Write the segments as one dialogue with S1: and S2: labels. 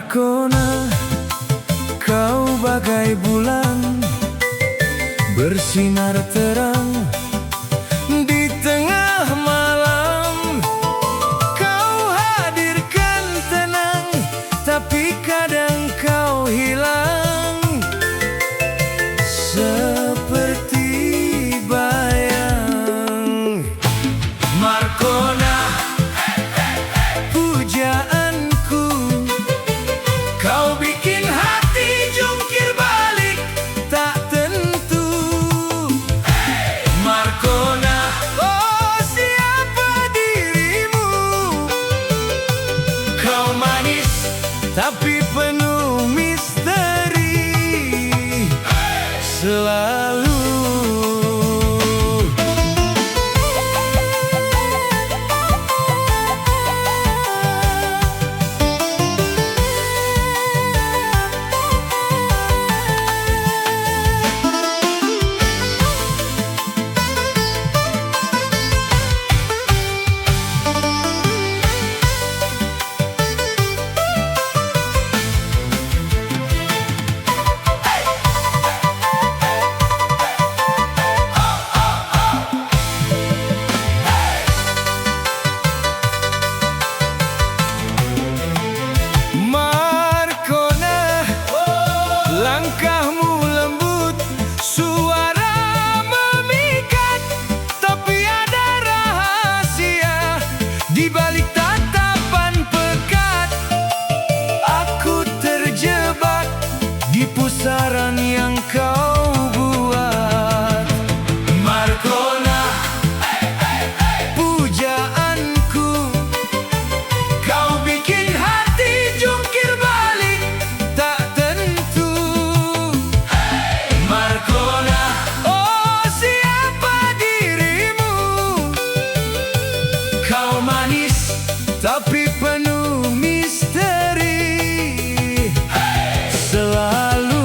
S1: Markona, kau bagai bulan bersinar terang di tengah malam. Kau hadirkan tenang, tapi kadang kau hilang seperti bayang. Markona, pujaanku, kau bikin hati jungkir balik tak tentu. Markona, oh siapa dirimu? Kau manis tapi penuh misteri selalu. Langkahmu lembut, suara memikat, tapi ada rahasia di balik tatapan pekat. Aku terjebak di pusaran yang kau buat. Markona, pujaanku, kau bikin hati jungkir balik tak tentu. Markona, oh siapa dirimu? Kau manis tapi penuh misteri selalu.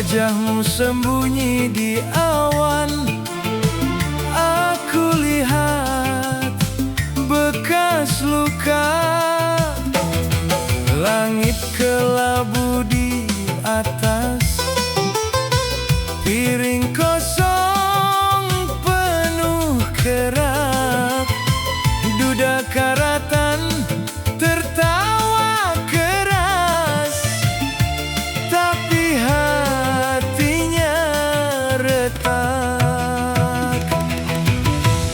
S1: Wajahmu sembunyi di awan. Aku lihat bekas luka. Langit kelabu di atas. Piring kosong penuh kerak. Duda karatan tertawa keras, tapi hatinya retak.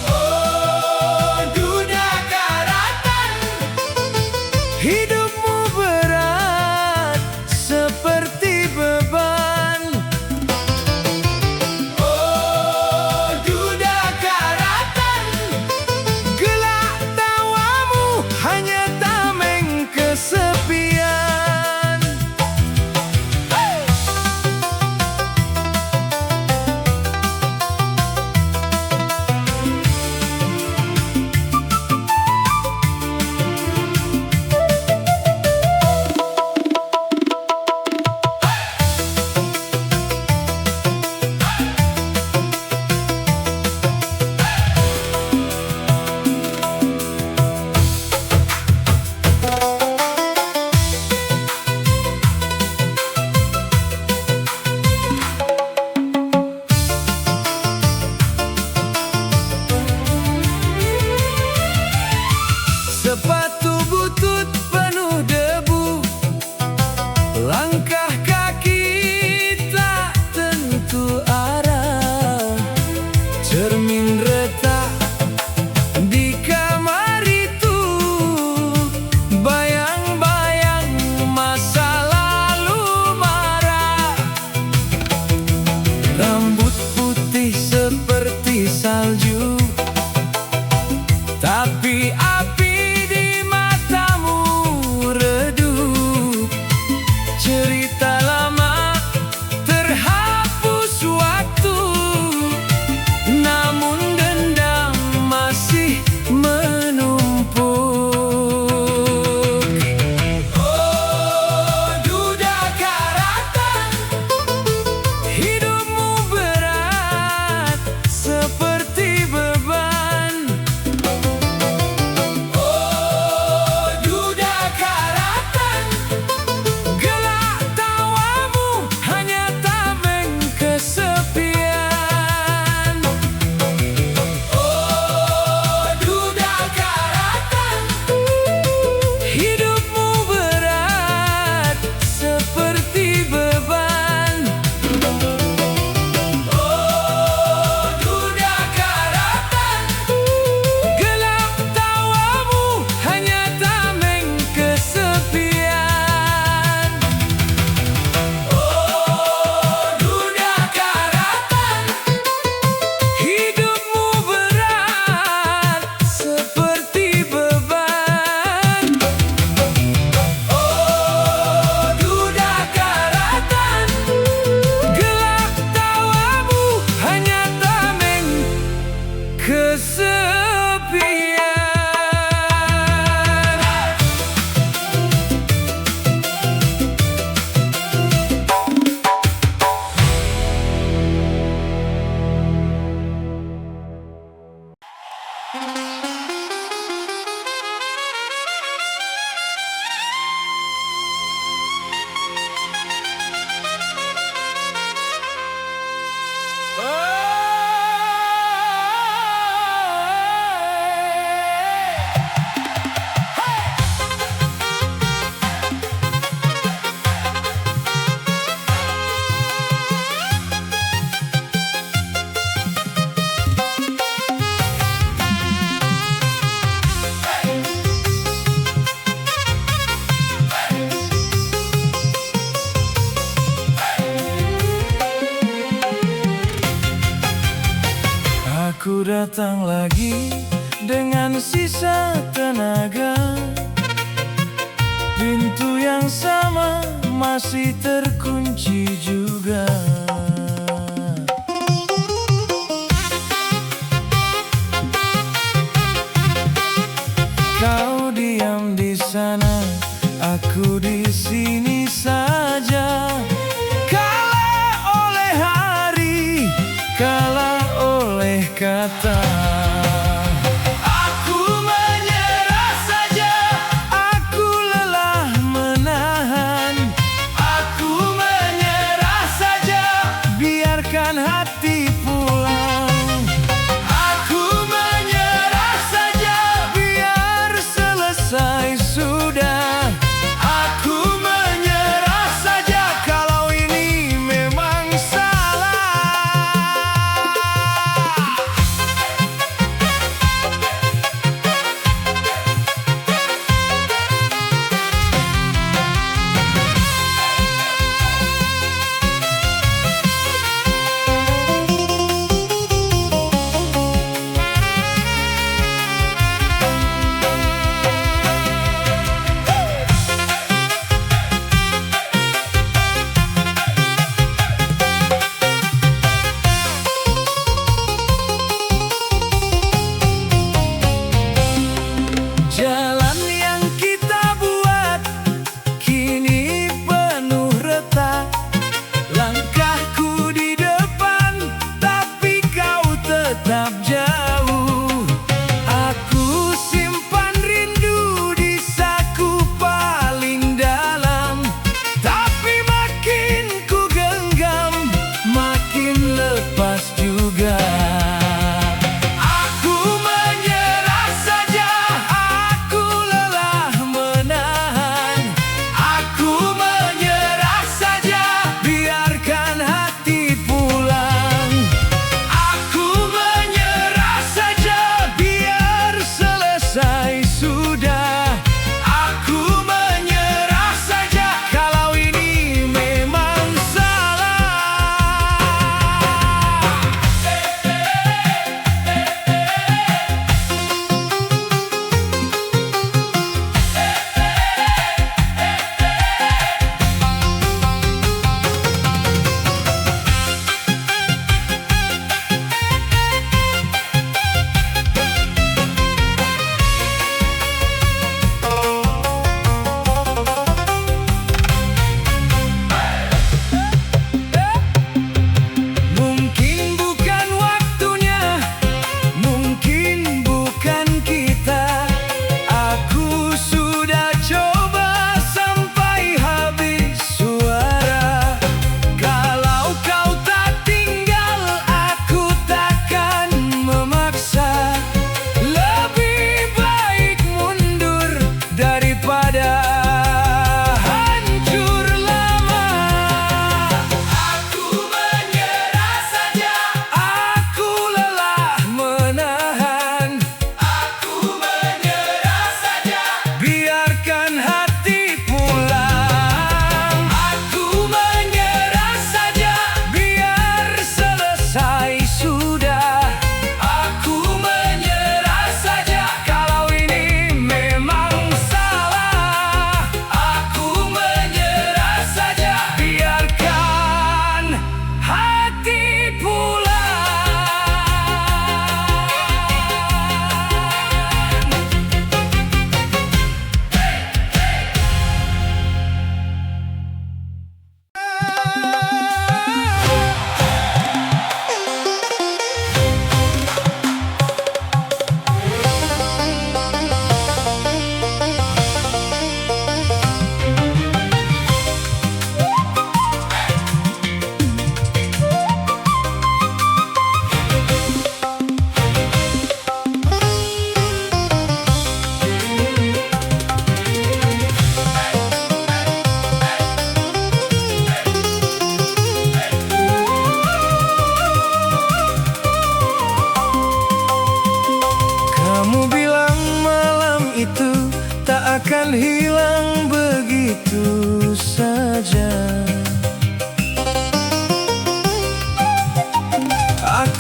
S1: Oh, duda karatan, hidupmu berat seperti beban. Oh, duda karatan, gelak tawamu hanya tameng kesepian. Sepatu butut penuh debu, langkah kaki tak tentu arah. Cermin retak di kamar itu, bayang-bayang masa lalu marah. Rambut putih seperti salju, tapi api di matamu redup. Cerita lama terhapus waktu, namun dendam masih menumpuk. Oh, duda karatan, hidupmu berat seperti beban. Oh, duda karatan, gelak tawamu hanya tameng kesepian. Oh, duda karatan, hidupmu berat seperti beban. Oh, duda karatan, gelak tawamu hanya tameng kesepian. Oh, duda karatan, hidupmu berat seperti beban. Oh, duda karatan, gelak tawamu hanya tameng kesepian. Aku datang lagi dengan sisa tenaga. Pintu yang sama masih terkunci juga. Kau diam di sana, aku di sini saja. Kalau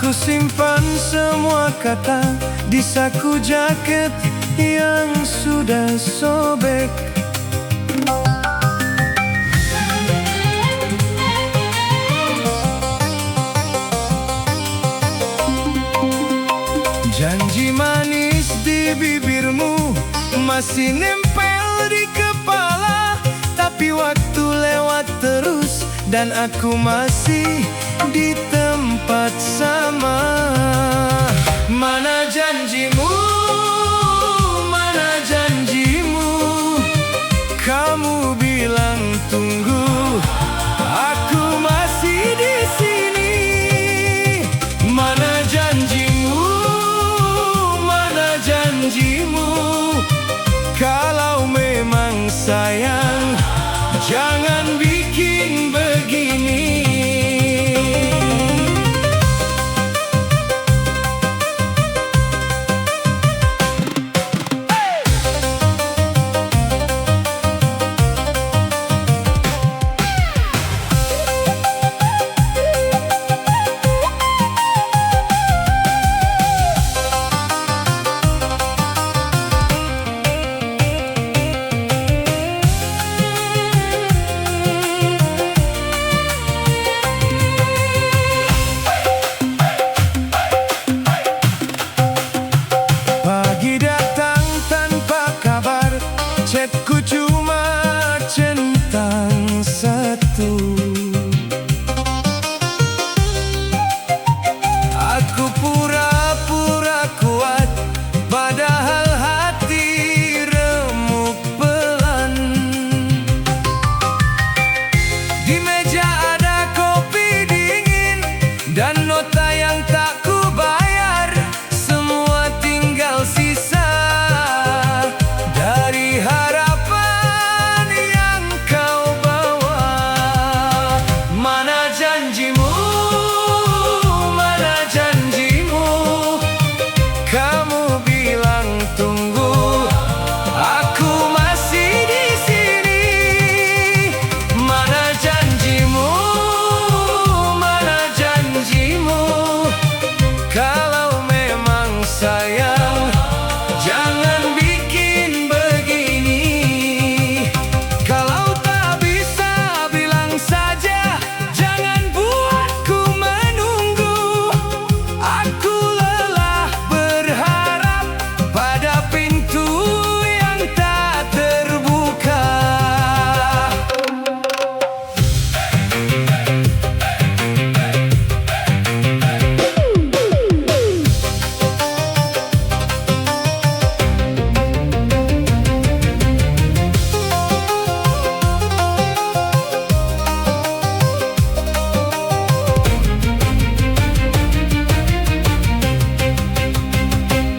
S1: Aku simpan semua kata di saku jaket yang sudah sobek. Janji manis di bibirmu masih nempel di kepala, tapi waktu lewat terus dan aku masih di tempat sama. Mana janjimu, mana janjimu? Kamu bilang tunggu, aku masih di sini. Mana janjimu, mana janjimu? Kalau memang sayang, jangan bikin begini. Chatku cuma centang satu. Aku pura-pura kuat, padahal hati remuk pelan. Di meja ada kopi dingin dan nota yang tak kubayar. Semua tinggal sisa dari harapan yang kau bawa. Mana janjimu, mana janjimu? Kamu bilang tunggu, aku masih di sini. Mana janjimu, mana janjimu? Kalau memang sayang, jangan bikin begini. Kalau tak bisa, bilang saja, jangan buatku menunggu. Aku lelah berharap pada pintu yang tak terbuka.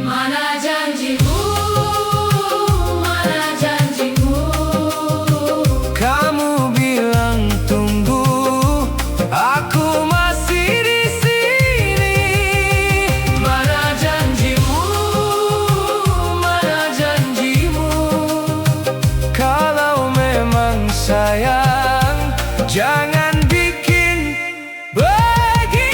S2: Mana janjimu, mana janjimu?
S1: Kamu bilang tunggu, aku masih di sini.
S2: Mana janjimu, mana janjimu?
S1: Kalau memang sayang, jangan bikin begini.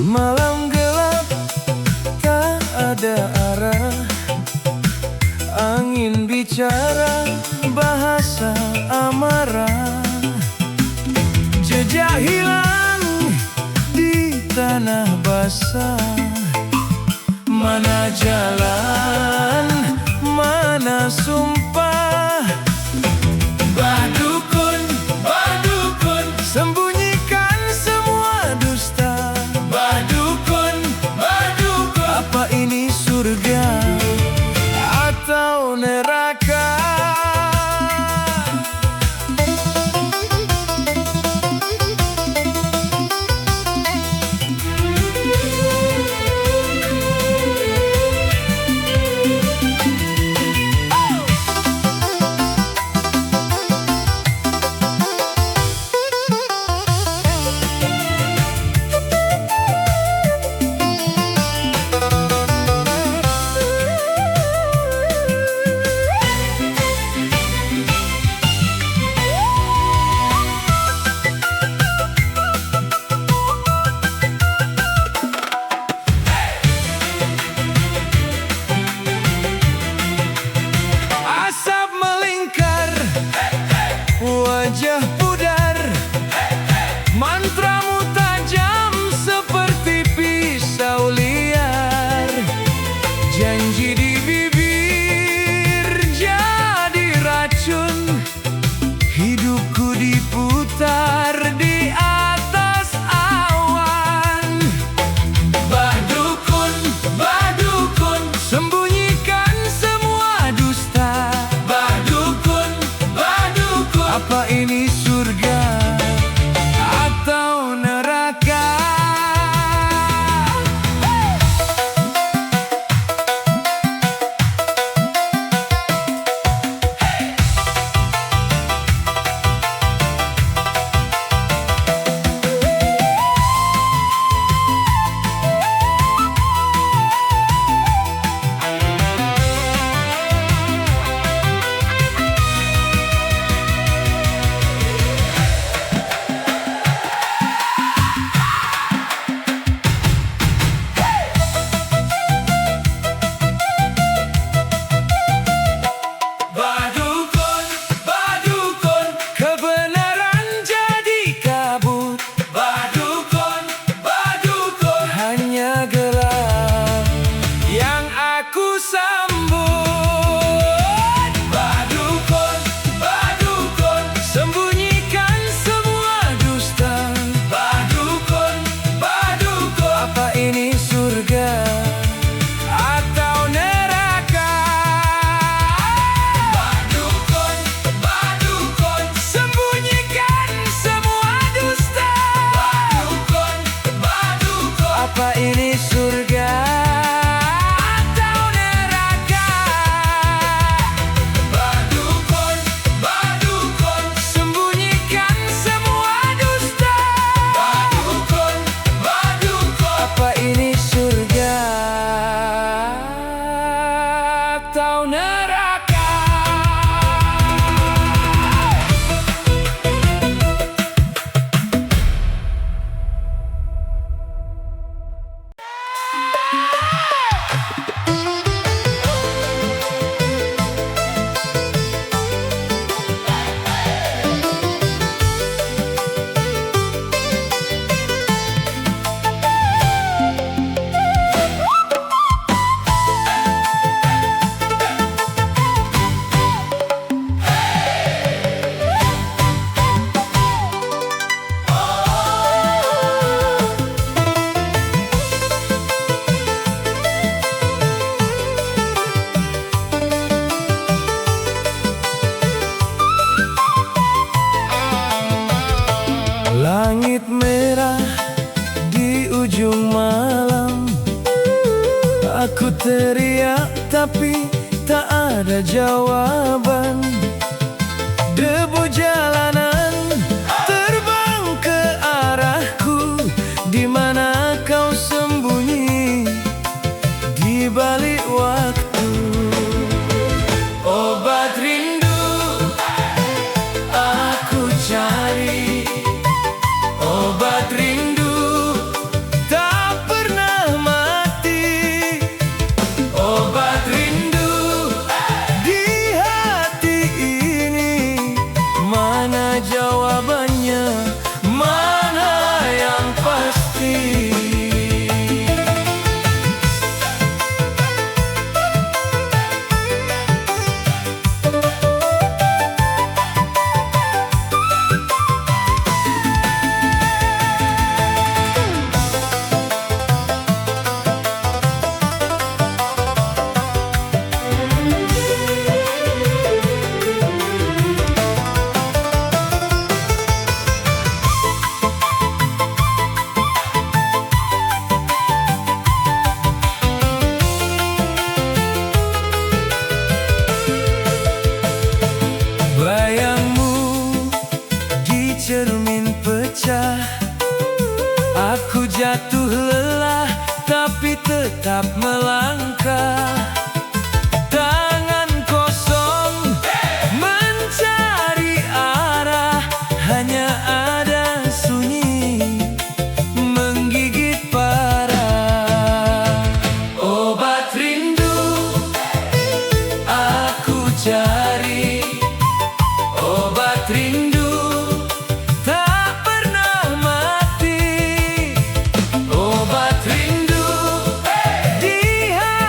S1: Malam gelap, tak ada arah. Angin bicara, bahasa amarah. Jejak hilang di tanah basah. Mana jalan, mana sumpah? Bah dukun, sembunyikan semua dusta. ini surga atau neraka? Badukun, badukun, kebenaran jadi kabur. Badukun, badukun, hanya gelap yang aku sambut. Badukun, badukun, sembunyikan semua dusta. Badukun, badukun, apa ini surga atau neraka? Badukun, badukun, sembunyikan semua dusta. Badukun, badukun, apa ini surga atau neraka? Badukun, badukun, sembunyikan semua dusta. Badukun, badukun, apa ini surga atau neraka? Langit merah di ujung malam, aku teriak tapi tak ada jawaban. Debu jalanan terbang ke arahku. Di mana kau sembunyi di balik waktu? Obat rindu aku cari, obat rindu tak pernah mati. Obat rindu di hati ini, mana jawabannya, mana yang pasti? Bayangmu di cermin pecah, aku jatuh lelah tapi tetap melangkah. Tangan kosong mencari arah, hanya ada sunyi menggigit parah. Obat rindu aku cari, obat rindu tak pernah mati. Obat rindu di hati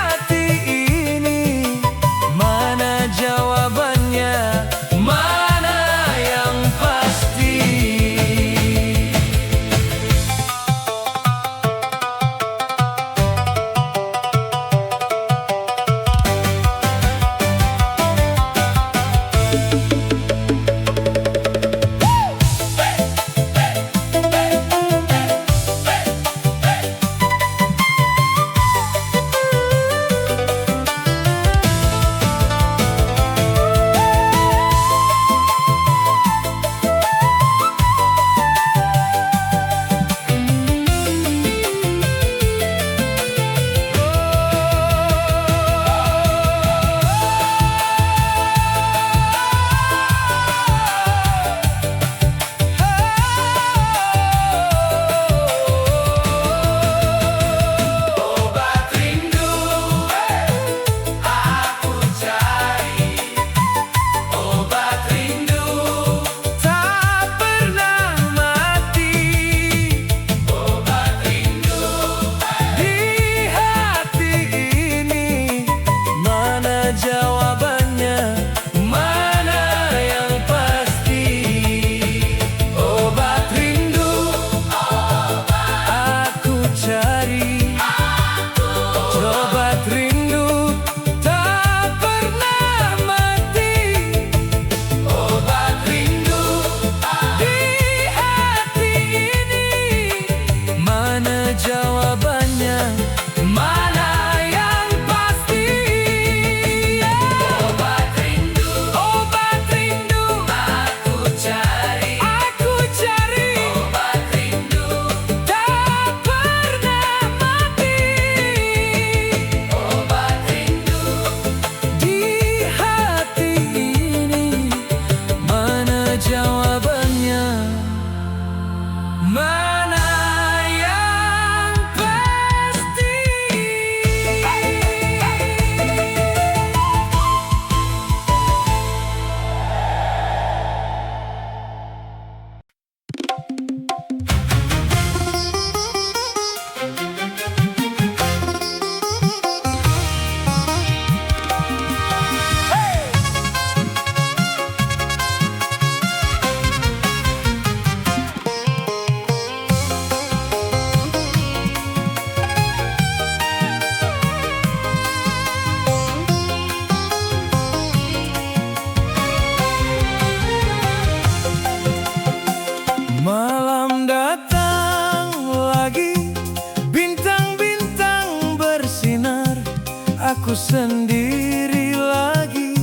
S1: sendiri lagi.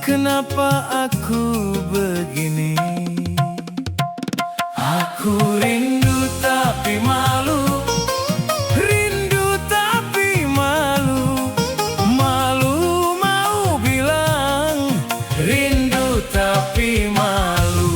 S1: Kenapa aku begini? Aku rindu tapi malu, rindu tapi malu, malu mau bilang rindu tapi malu.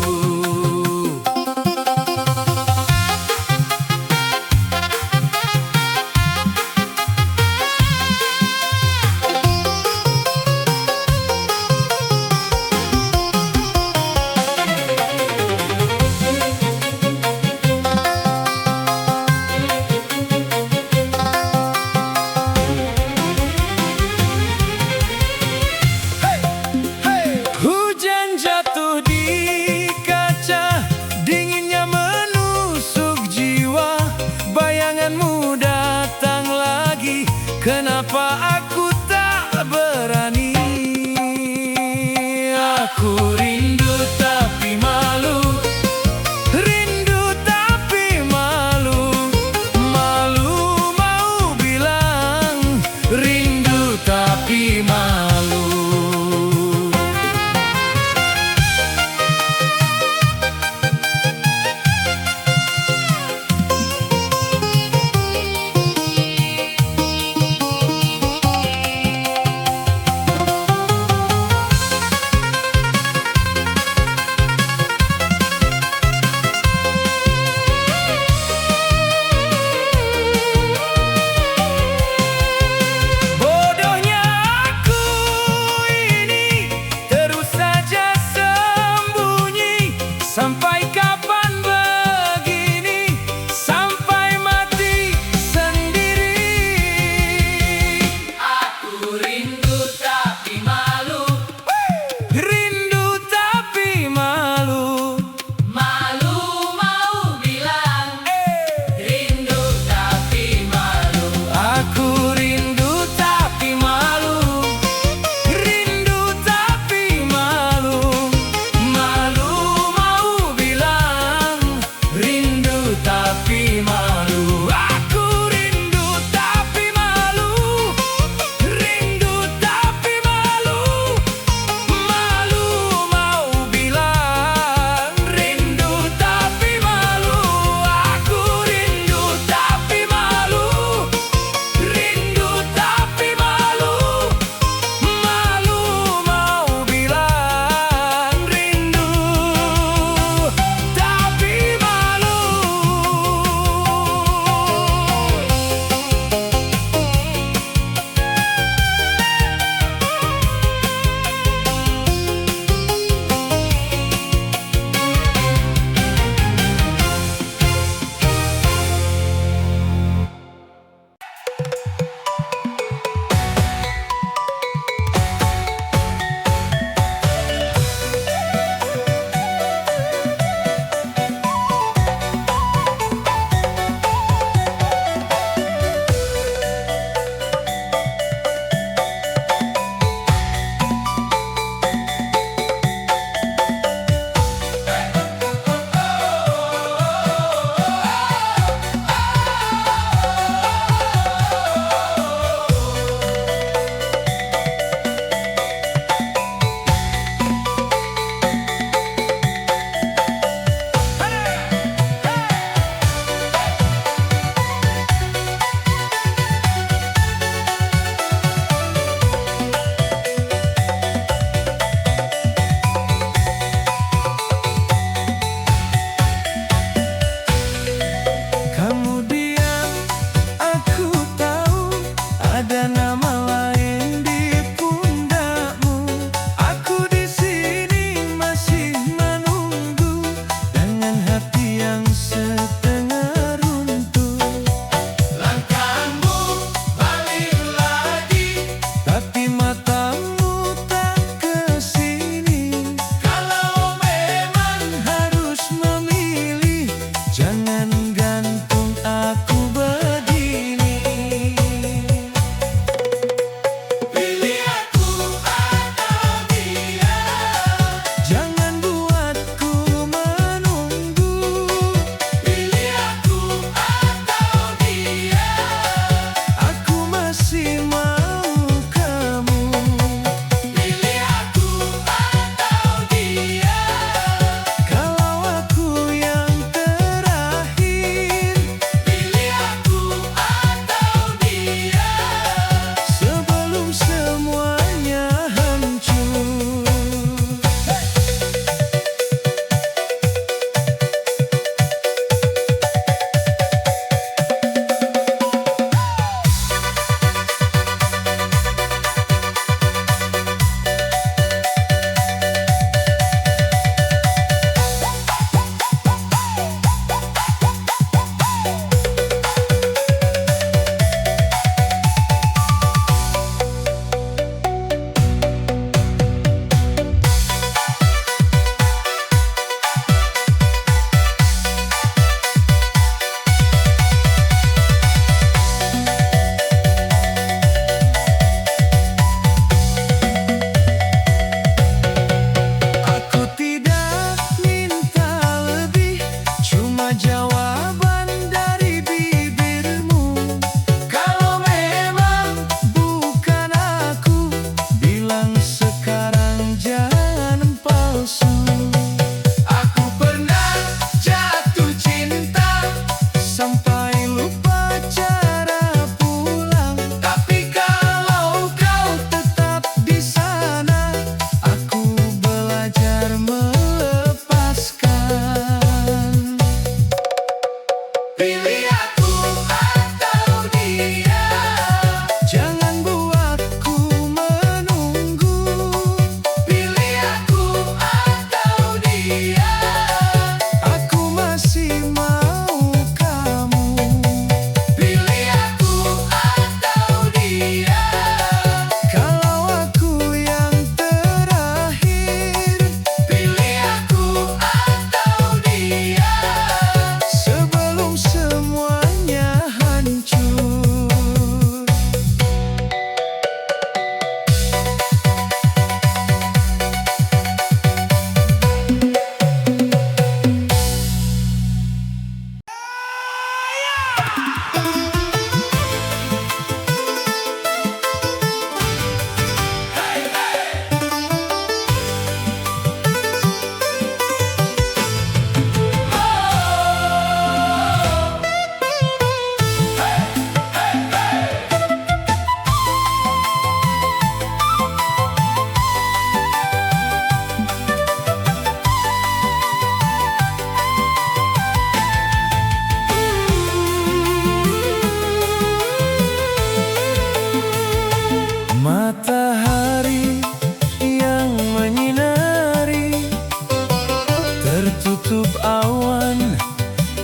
S1: tutup awan,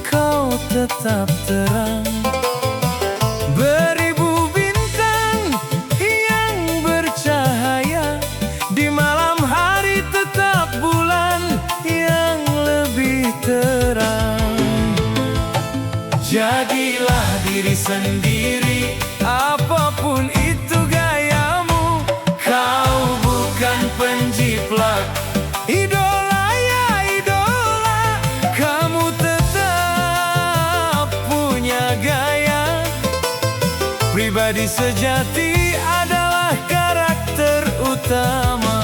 S1: kau tetap terang. Beribu bintang yang bercahaya, di malam hari tetap bulan yang lebih terang. Jadilah diri sendiri, apapun itu gayamu. Kau bukan penjiplak, idola ya idola. Kamu tetap punya gaya. Pribadi sejati adalah karakter utama.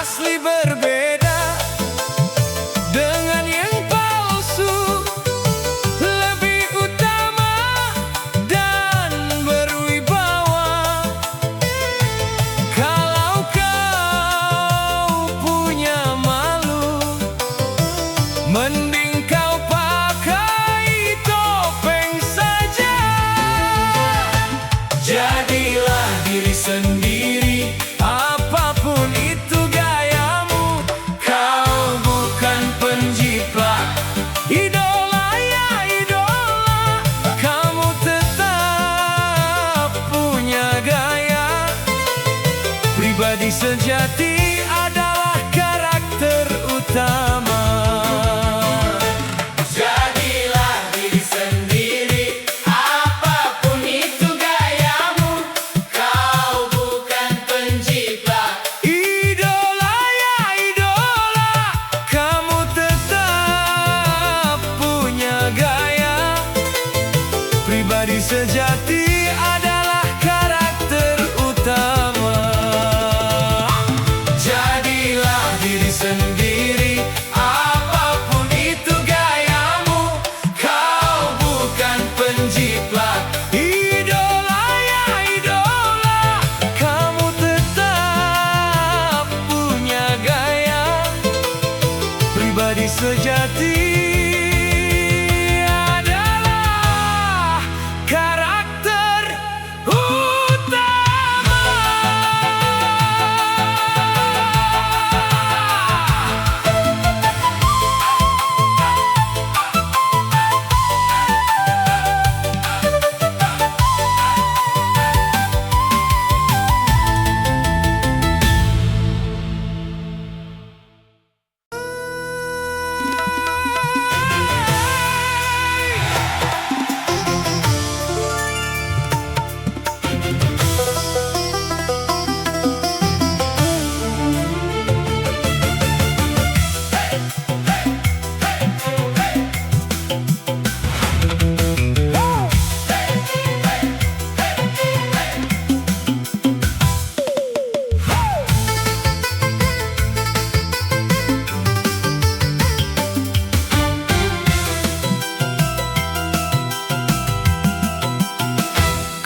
S1: Asli berbeda dengan yang palsu, lebih utama dan berwibawa. Kalau kau punya malu, mending kau pakai topeng saja. Jadilah diri sendiri, apapun itu gayamu. Kau bukan penjiplak, idola ya idola. Kamu tetap punya gaya. Pribadi sejati adalah karakter utama. Jadilah diri sendiri, apapun itu gayamu. Kau bukan penjiplak, idola ya idola. Kamu tetap punya gaya. Pribadi sejati adalah karakter utama. Jadilah diri sendiri, apapun itu gayamu. Kau bukan penjiplak, idola ya idola. Kamu tetap punya gaya. Pribadi sejati adalah karakter utama.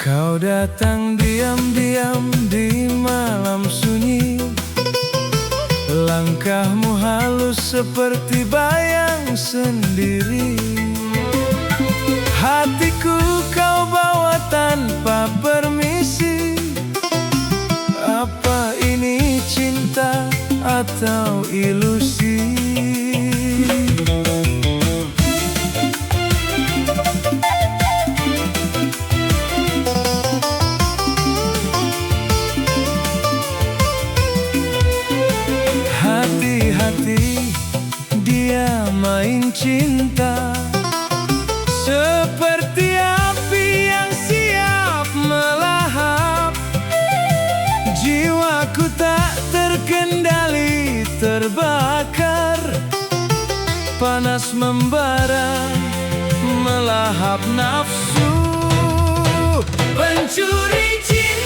S1: Kau datang diam-diam di malam sunyi. Langkahmu halus seperti bayang sendiri. Hatiku kau bawa tanpa permisi. Apa ini cinta atau ilusi? Hati-hati, dia main cinta seperti api yang siap melahap. Jiwaku tak terkendali, terbakar. Panas membara, melahap nafsu. Pencuri cinta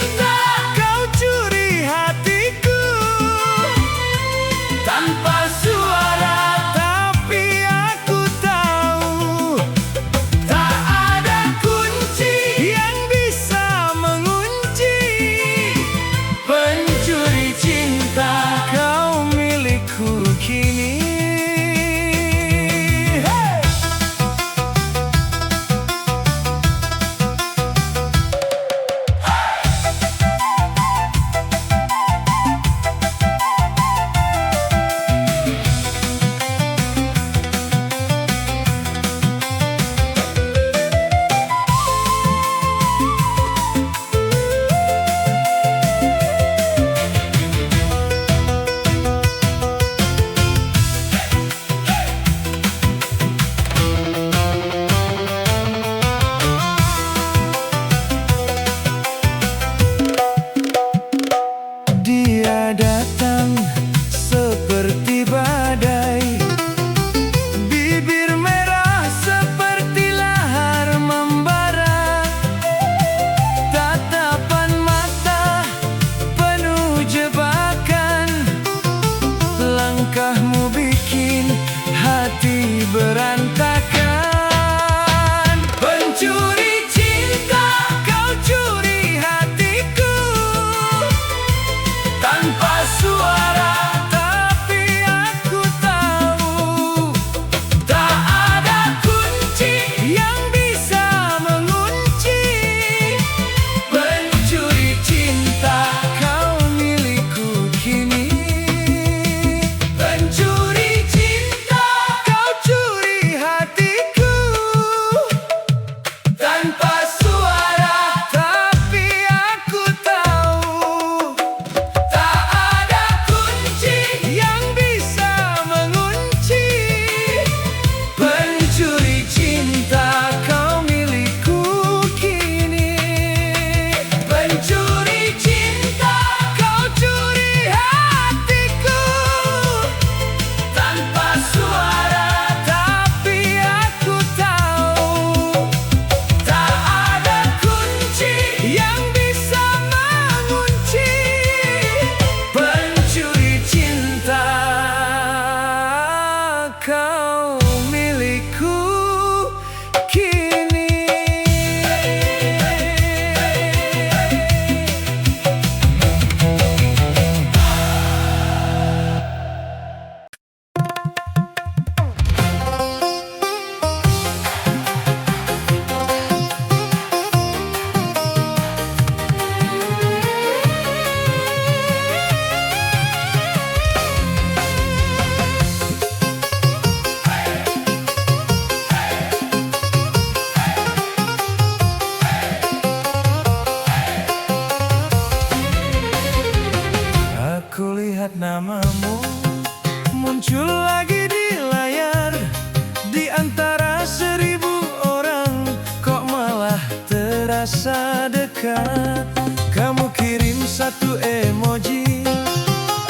S1: satu emoji.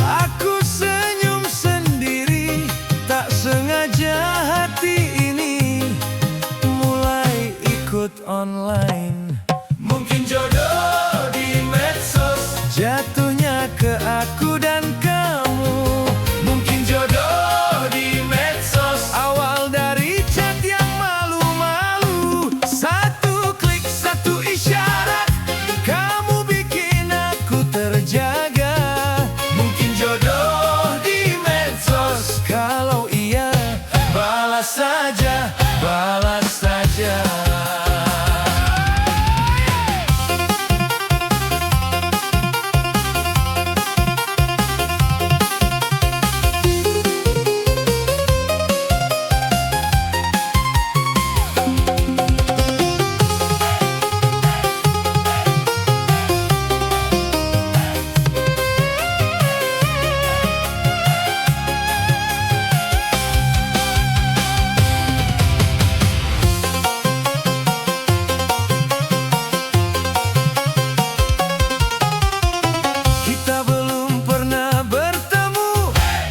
S1: Aku senyum sendiri, tak sengaja hati ini mulai ikut online.
S2: Mungkin jodoh di medsos,
S1: Jatuhnya ke aku dan kamu.
S2: mungkin jodoh di medsos.
S1: Awal dari chat yang malu-malu, satu klik satu isyarat, kamu bikin aku terjaga.
S2: Mungkin jodoh di medsos.
S1: Kalau iya, balas saja, balas saja. Kita belum pernah bertemu,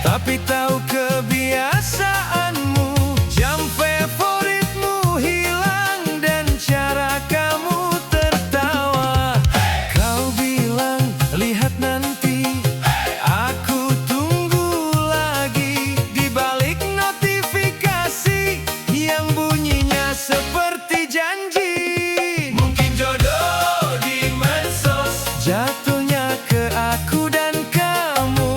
S1: tapi tahu kebiasaanmu. Jam favoritmu hilang dan cara kamu tertawa. Kau bilang lihat nanti, aku tunggu lagi. Di balik notifikasi yang bunyinya seperti janji.
S2: Mungkin jodoh di medsos.
S1: Jatuhnya ke aku dan kamu.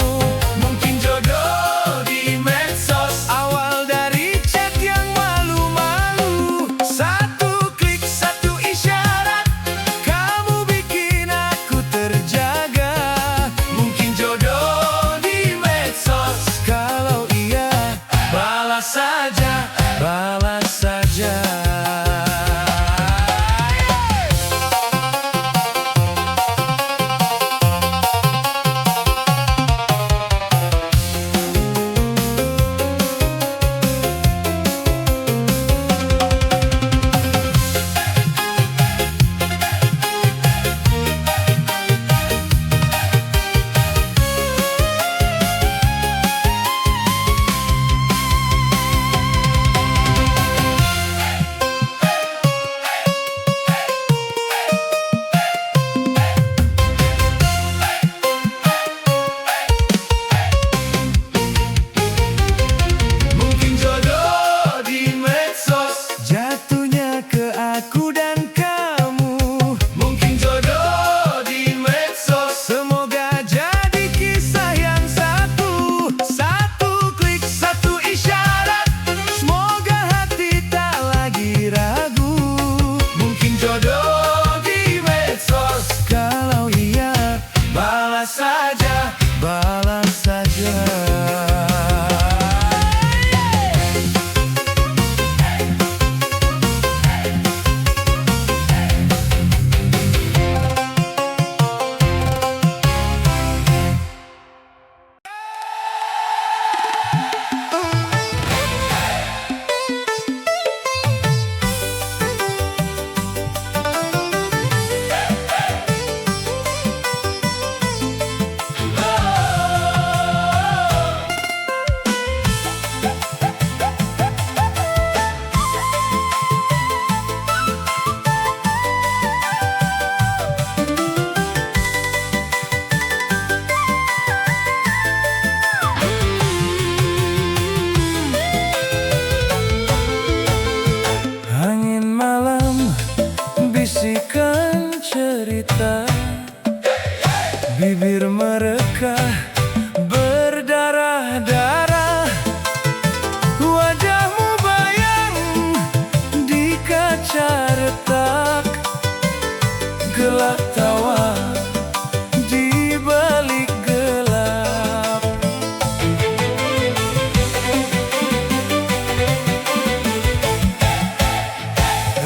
S2: Mungkin jodoh di medsos.
S1: Awal dari chat yang malu-malu, satu klik satu isyarat, kamu bikin aku terjaga.
S2: Mungkin jodoh di medsos.
S1: Kalau iya, balas saja, balas saja.
S2: Mungkin jodoh di medsos.
S1: Jatuhnya ke aku dan kamu.
S2: Mungkin jodoh di medsos.
S1: Semoga jadi kisah yang satu, satu klik satu isyarat. Semoga hati tak lagi ragu.
S2: Mungkin jodoh di medsos.
S1: Kalau iya, balas saja, balas saja. Angin malam bisikan cerita, bibir mereka berdarah-darah. Wajahmu bayang di kaca retak, gelak tawa di balik gelap.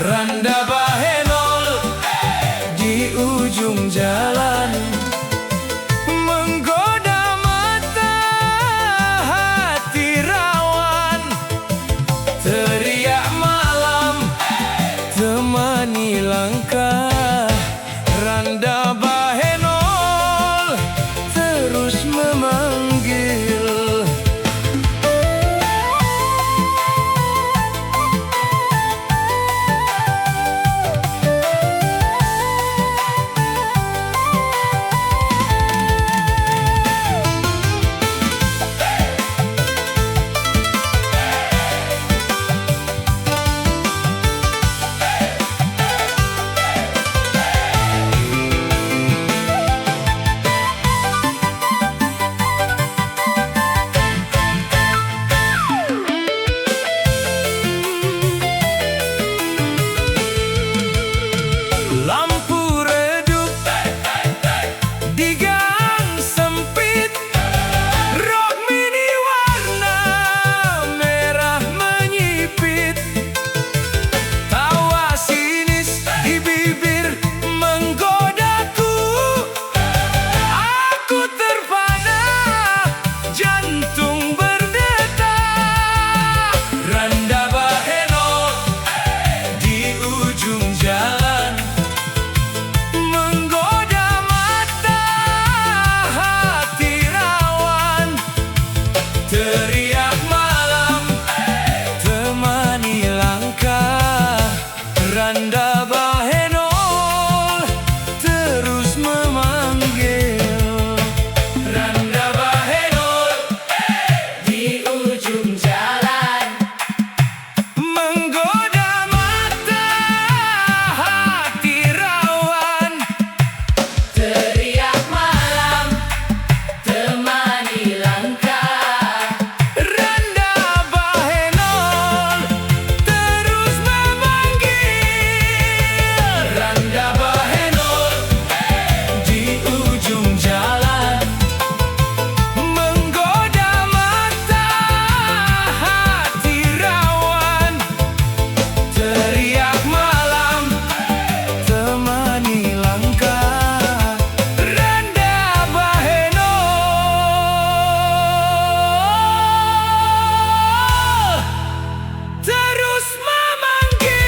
S1: Randa bahenol di ujung jalan, menggoda di gang sempit. Rok mini warna merah menyipit, tawa sinis di bibir menggodaku. Aku terpana, jantung berdetak. Randa bahenol di ujung jalan, menggoda mata hati rawan. Teriak malam temani langkah, Randa bahenol terus memanggil. Randa bahenol di ujung jalan, menggoda mata hati rawan. Teriak malam temani langkah, Randa bahenol terus memanggil. Randa bahenol di ujung jalan, menggoda mata hati rawan. Teriak malam temani langkah, Randa bahenol terus memanggil.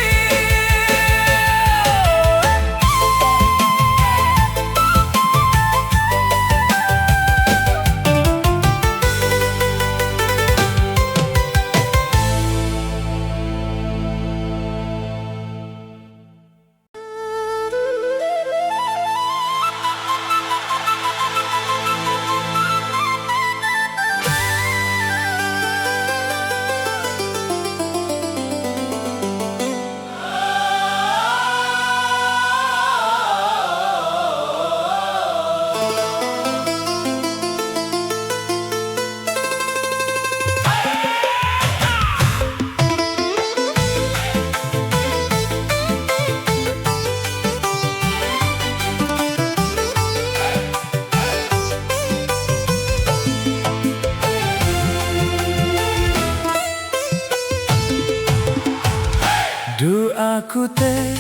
S1: Doaku teh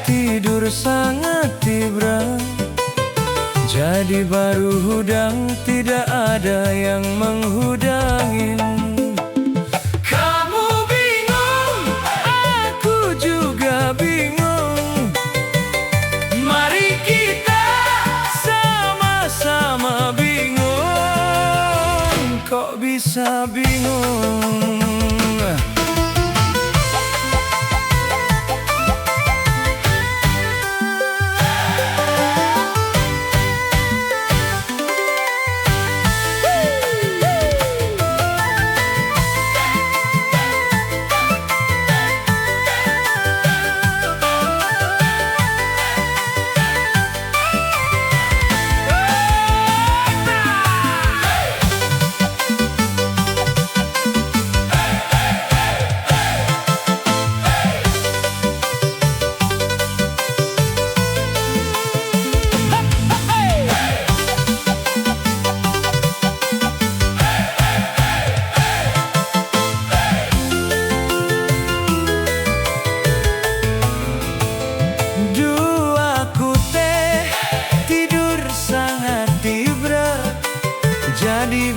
S1: tidur sangat tibra, jadi baru hudang tidak ada yang menghudangin. Kamu bingung, aku juga bingung. Mari kita sama-sama bingung. Kok bisa bingung? Jadi